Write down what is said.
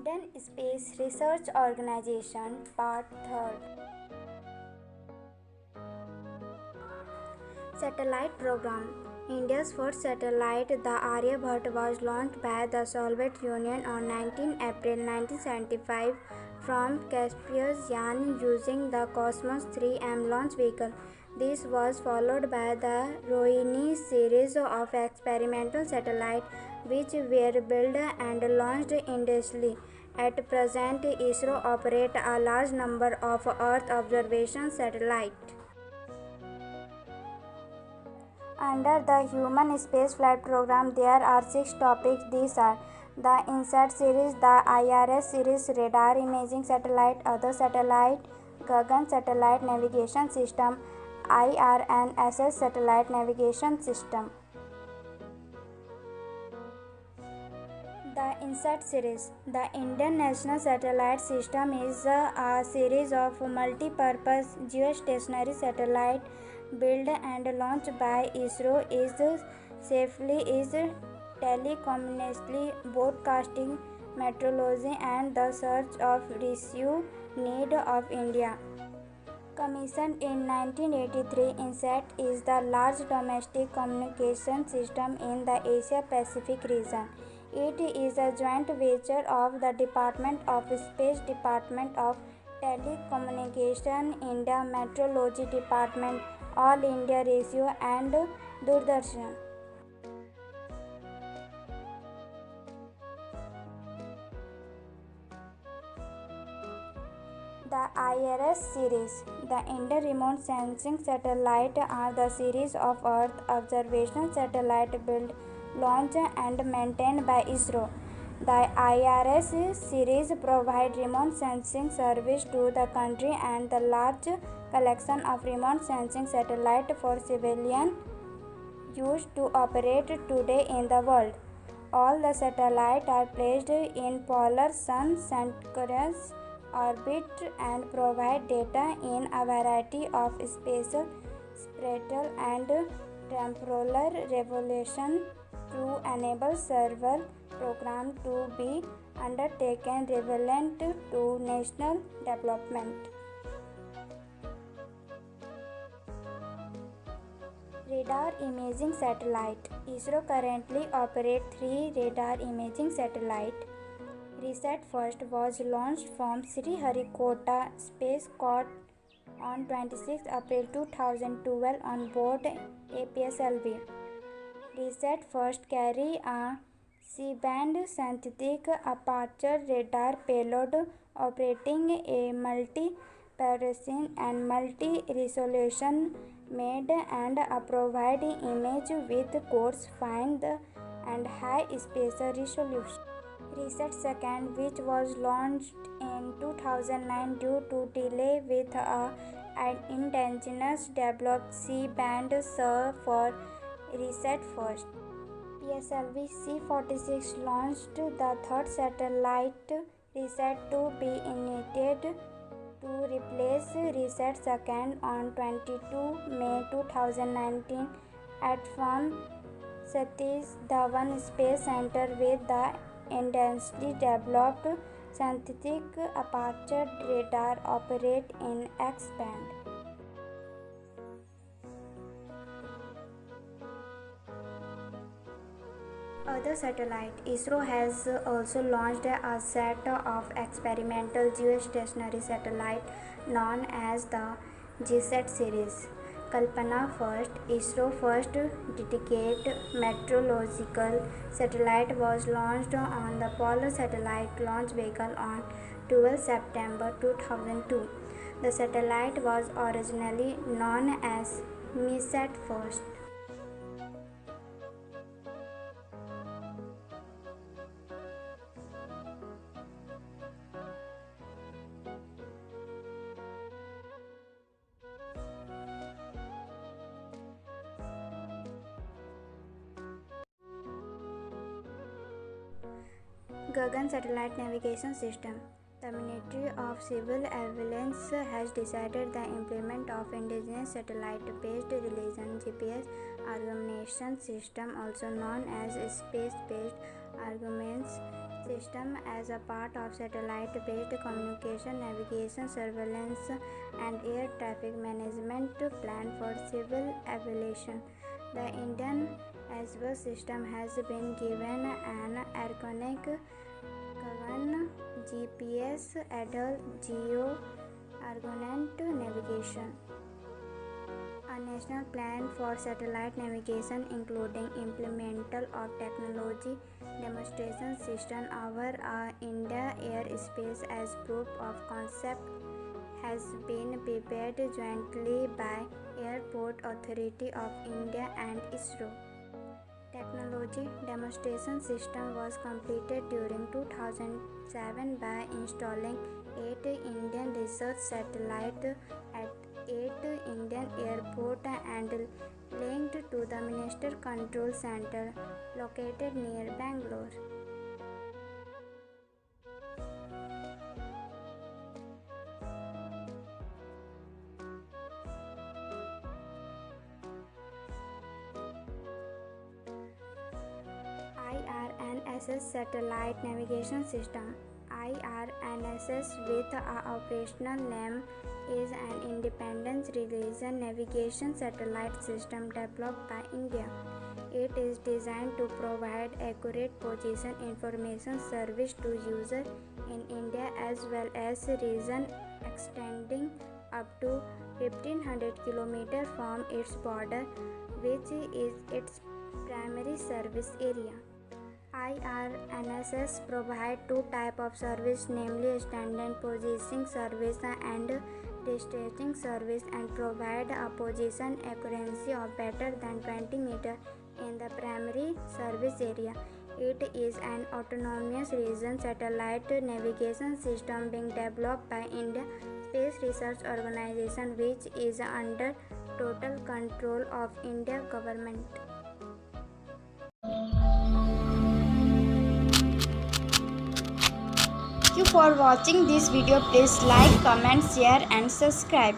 Indian Space Research Organization, Part 3rd. Satellite Program. India's first satellite, the Aryabhat, was launched by the Soviet Union on 19 April 1975 from Caspian Yan using the Cosmos 3M launch vehicle. This was followed by the Rohini series of experimental satellites, which were built and launched endlessly. At present, ISRO operates a large number of Earth observation satellites. Under the Human Spaceflight Program, there are 6 topics. These are the INSAT series, the IRS series, radar imaging satellite, other satellite, Gagan satellite navigation system, IRNSS satellite navigation system. The INSAT series. The Indian National Satellite System is a series of multi-purpose geostationary satellites built and launched by ISRO. Is telecommunications, broadcasting, meteorology, and the search of rescue need of India. Commissioned in 1983, INSAT is the largest domestic communication system in the Asia-Pacific region. It is a joint venture of the Department of Space, Department of Telecommunication, India Meteorology Department, All India Radio and Doordarshan. The IRS series. The Indian Remote Sensing Satellite are the series of Earth observation satellites built, launched and maintained by ISRO. The IRS series provide remote sensing service to the country and the large collection of remote sensing satellites for civilian use to operate today in the world. All the satellites are placed in polar sun-synchronous orbit and provide data in a variety of spatial, spatial and temporal resolution to enable several programs to be undertaken relevant to national development. Radar imaging satellite. ISRO currently operates 3 radar imaging satellites. RISAT first was launched from Sriharikota Space Port on 26 April 2012 on board APSLV. RISAT first carry a C-band synthetic aperture radar payload operating a multi-parasin and multi-resolution mode and provide image with coarse, fine and high spatial resolution. RISAT second, which was launched in 2009 due to delay with an indigenous developed C-band serve for RISAT first. PSLV C-46 launched the third satellite RISAT to be initiated to replace RISAT second on 22 May 2019 at from Satish Dhawan Space Center with the intensely developed synthetic aperture radar operate in X-band. Other satellite. ISRO has also launched a set of experimental geostationary satellites known as the GSAT series. Kalpana first, ISRO first dedicated meteorological satellite was launched on the Polar Satellite Launch Vehicle on 12 September 2002. The satellite was originally known as MESAT first. Gagan Satellite Navigation System. The Ministry of Civil Aviation has decided the implement of indigenous satellite-based relation GPS augmentation system, also known as space-based augmentation system as a part of satellite-based communication, navigation, surveillance, and air traffic management plan for civil aviation. The Indian Airbus system has been given an iconic Gagan GPS adult geo-argonaut navigation. A national plan for satellite navigation, including implemental of technology demonstration system over India airspace as proof of concept, has been prepared jointly by Airport Authority of India and ISRO. Technology demonstration system was completed during 2007 by installing 8 Indian research satellites at 8 Indian airports and linked to the Minister Control Center located near Bangalore. IRNSS Satellite Navigation System. IRNSS, with a operational name, is an independent regional navigation satellite system developed by India. It is designed to provide accurate position information service to users in India as well as region extending up to 1500 km from its border, which is its primary service area. IRNSS provide two types of service, namely standard positioning service and distancing service, and provide a position accuracy of better than 20 meters in the primary service area. It is an autonomous region satellite navigation system being developed by India Space Research Organization, which is under total control of India government. Thank you for watching this video. Please like, comment, share and subscribe.